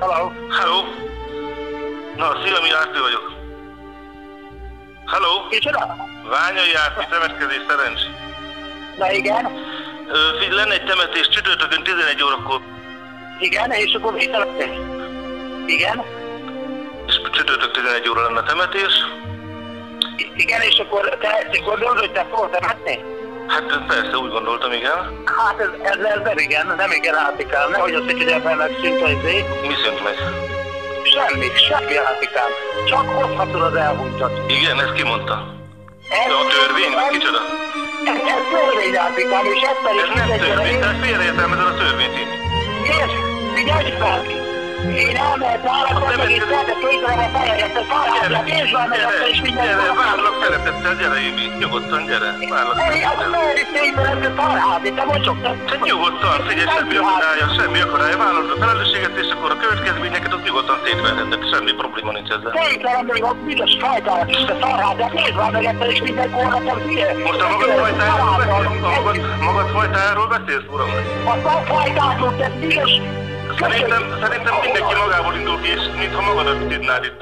Hello. Hello. Na, szia, mi Árpi vagyok. Hello. Kicsoda? Ványai Árpi, temetkezés Szerencs. Na igen. Figyelj, lenne egy temetés csütörtökön 11 órakor. Igen, és akkor mi történt? Igen. És csütörtök 11 óra lenne a temetés. Igen, és akkor te gondolod, hogy te fogod temetni? Hát persze, úgy gondoltam, igen. Hát ez nem igen Átikám, nehogy azt higgye, hogy megszűnt az izé. Mi szűnt meg? Semmi Átikám. Csak hozhatod az elhunytat. Igen, ezt ki mondta? De a törvény, vagy kicsoda? Ez törvény Átikám, és ebben is Ez nem törvény, tehát félreértelmezed a törvényt itt. És figyelj fel! Én elmehet állapot, meg itt lehet, hogy a fejegettet találják, és van meg akkor is minden gyere, várlak szeretettel, gyere Émi, nyugodtan gyere, várlak szeretettel. Miért is szépen találni, te mocsogtad? Hát nyugodtan, figyelj, semmi akadálya, vállalod a felelősséget, és akkor a következményeket ott nyugodtan szétvehetek, semmi probléma nincs ezzel. Tétlen, még a büdös fajtálat is te szarhád, de nézd már meg ebben is minden korlatom hülye. Most a magad fajtájáról beszélsz, uram? A fajtáról, te büdös. Szerintem mindenki magából indul ki, és mintha magadat tudnád itt.